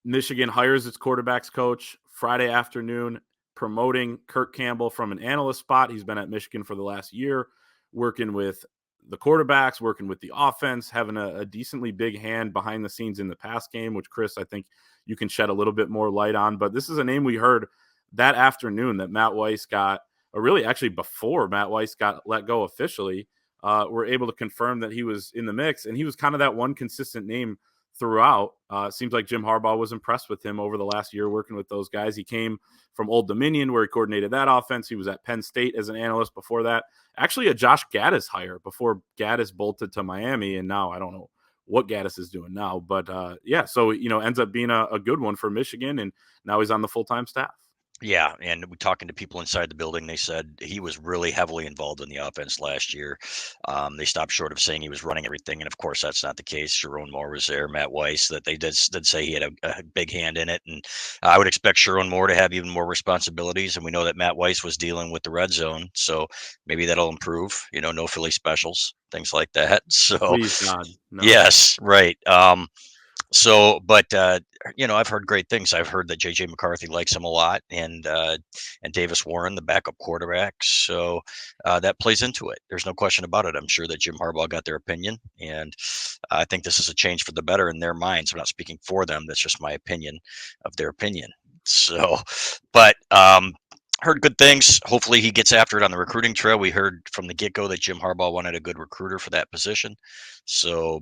Michigan hires its quarterbacks coach Friday afternoon, promoting Kirk Campbell from an analyst spot. He's been at Michigan for the last year, working with the quarterbacks, working with the offense, having a decently big hand behind the scenes in the pass game, which, Chris, I think you can shed a little bit more light on. But this is a name we heard that afternoon that Matt Weiss got, or really actually before Matt Weiss got let go officially, were able to confirm that he was in the mix. And he was kind of that one consistent name throughout. Seems like Jim Harbaugh was impressed with him over the last year working with those guys. He came from Old Dominion, where he coordinated that offense. He was at Penn State as an analyst before that. Actually, a Josh Gaddis hire before Gaddis bolted to Miami, and now I don't know what Gaddis is doing now. But yeah, so ends up being a good one for Michigan, and now he's on the full-time staff. Yeah, and we talking to people inside the building, they said he was really heavily involved in the offense last year. They stopped short of saying he was running everything, and of course that's not the case. Sherrone Moore was there, Matt Weiss, that they did say he had a big hand in it, and I would expect Sherrone Moore to have even more responsibilities. And we know that Matt Weiss was dealing with the red zone, so maybe that'll improve. No Philly specials, things like that. So Please, God, no. yes, right. But I've heard great things. I've heard that JJ McCarthy likes him a lot, and Davis Warren, the backup quarterback. So that plays into it. There's no question about it. I'm sure that Jim Harbaugh got their opinion, and I think this is a change for the better in their minds. I'm not speaking for them. That's just my opinion of their opinion. So, but heard good things. Hopefully, he gets after it on the recruiting trail. We heard from the get-go that Jim Harbaugh wanted a good recruiter for that position. So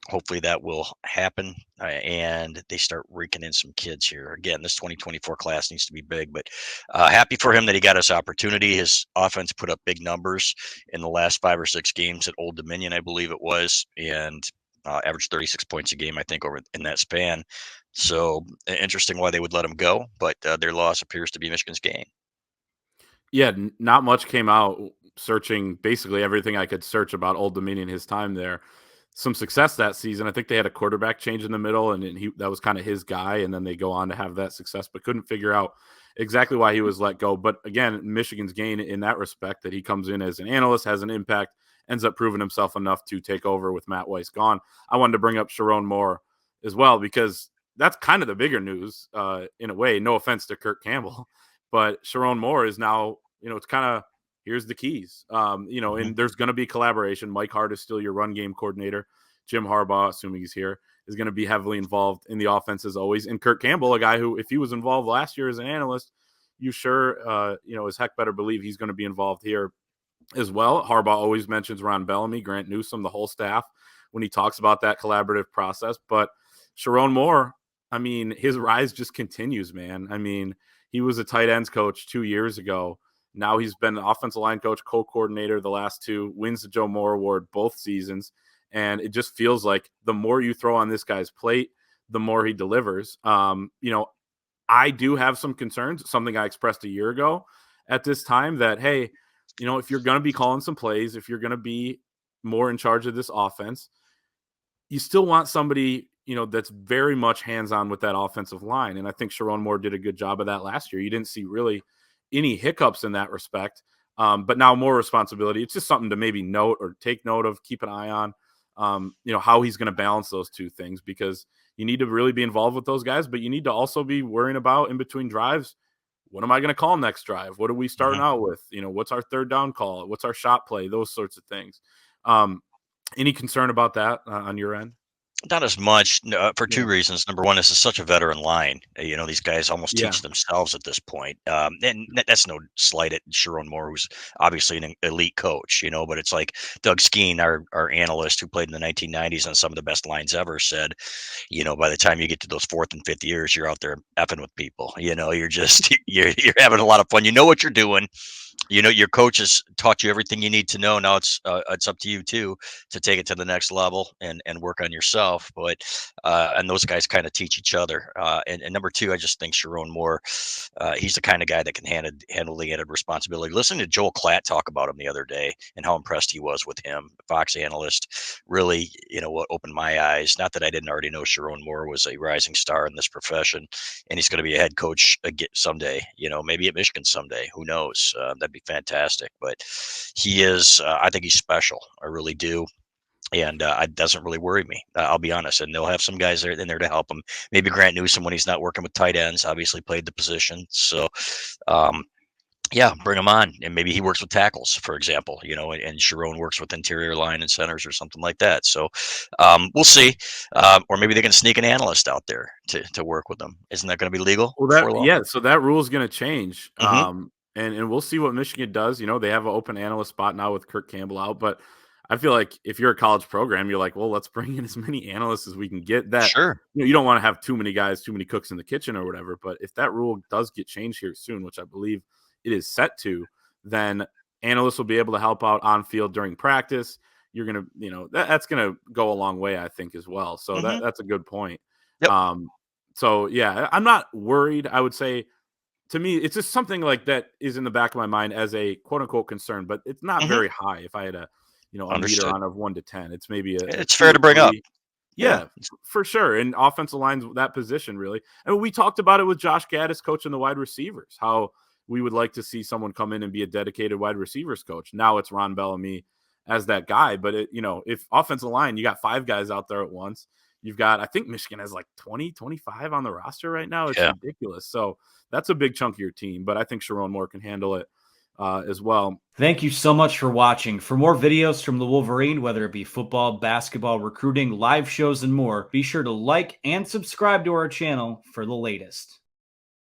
hopefully that will happen, and they start raking in some kids here. Again, this 2024 class needs to be big, but happy for him that he got his opportunity. His offense put up big numbers in the last 5 or 6 games at Old Dominion, I believe it was, and averaged 36 points a game, I think, over in that span. So interesting why they would let him go, but their loss appears to be Michigan's gain. Yeah, not much came out. Searching basically everything I could search about Old Dominion, his time there. Some success that season. I think they had a quarterback change in the middle, and that was kind of his guy. And then they go on to have that success, but couldn't figure out exactly why he was let go. But again, Michigan's gain in that respect, that he comes in as an analyst, has an impact, ends up proving himself enough to take over with Matt Weiss gone. I wanted to bring up Sherrone Moore as well, because that's kind of the bigger news in a way. No offense to Kirk Campbell, but Sherrone Moore is now, it's kind of, here's the keys. And there's going to be collaboration. Mike Hart is still your run game coordinator. Jim Harbaugh, assuming he's here, is going to be heavily involved in the offense as always. And Kirk Campbell, a guy who, if he was involved last year as an analyst, you sure, as heck better believe he's going to be involved here as well. Harbaugh always mentions Ron Bellamy, Grant Newsome, the whole staff when he talks about that collaborative process. But Sherrone Moore, I mean, his rise just continues, man. I mean, he was a tight ends coach 2 years ago. Now he's been an offensive line coach, co-coordinator the last 2, wins the Joe Moore Award both seasons. And it just feels like the more you throw on this guy's plate, the more he delivers. I do have some concerns, something I expressed a year ago at this time, that, hey, if you're going to be calling some plays, if you're going to be more in charge of this offense, you still want somebody, that's very much hands-on with that offensive line. And I think Sherrone Moore did a good job of that last year. You didn't see really any hiccups in that respect. But now more responsibility. It's just something to maybe note or take note of, keep an eye on, how he's going to balance those two things, because you need to really be involved with those guys, but you need to also be worrying about in between drives, what am I going to call next drive? What are we starting out with? What's our third down call? What's our shot play? Those sorts of things. Any concern about that on your end? Not as much, for 2 Yeah. reasons. Number one, this is such a veteran line. These guys almost Yeah. teach themselves at this point. And that's no slight at Sherrone Moore, who's obviously an elite coach, but it's like Doug Skeen, our analyst who played in the 1990s on some of the best lines ever, said, by the time you get to those 4th and 5th years, you're out there effing with people. You're just, you're having a lot of fun. You know what you're doing. Your coach has taught you everything you need to know. Now it's up to you too to take it to the next level and work on yourself. But and those guys kind of teach each other. And number two, I just think Sherrone Moore, he's the kind of guy that can handle the added responsibility. Listening to Joel Klatt talk about him the other day and how impressed he was with him, Fox analyst, really, what opened my eyes. Not that I didn't already know Sherrone Moore was a rising star in this profession, and he's going to be a head coach someday. Maybe at Michigan someday. Who knows? That'd be fantastic. But he is. I think he's special. I really do. And it doesn't really worry me. I'll be honest. And they'll have some guys there in there to help them. Maybe Grant Newsome when he's not working with tight ends, obviously played the position. So, um, yeah, bring him on, and maybe he works with tackles, for example, and Sherrone works with interior line and centers or something like that. So we'll see, or maybe they can sneak an analyst out there to work with them. Isn't that going to be legal Well, before long? so that rule is going to change, Hmm. and we'll see what Michigan does. You know, they have an open analyst spot now with Kirk Campbell out, but I feel like if you're a college program, you're like, well, let's bring in as many analysts as we can get. That Sure. you don't want to have too many guys, too many cooks in the kitchen or whatever. But if that rule does get changed here soon, which I believe it is set to, then analysts will be able to help out on field during practice. You're gonna, that's gonna go a long way, I think, as well. So Hmm. that's a good point. Yep. Um, so yeah, I'm not worried. I would say to me, it's just something like that is in the back of my mind as a quote unquote concern, but it's not Hmm. very high. If I had a meter Understood. on of 1 to 10, it's maybe a It's two fair or to bring up. three. Yeah. Yeah, for sure. And offensive lines, that position really. And we talked about it with Josh Gaddis coaching the wide receivers, how we would like to see someone come in and be a dedicated wide receivers coach. Now it's Ron Bellamy as that guy. But if offensive line, you got 5 guys out there at once. You've got, I think Michigan has like 20, 25 on the roster right now. It's Yeah. ridiculous. So that's a big chunk of your team. But I think Sherrone Moore can handle it as well. Thank you so much for watching. For more videos from the Wolverine, whether it be football, basketball, recruiting, live shows, and more, be sure to like and subscribe to our channel for the latest.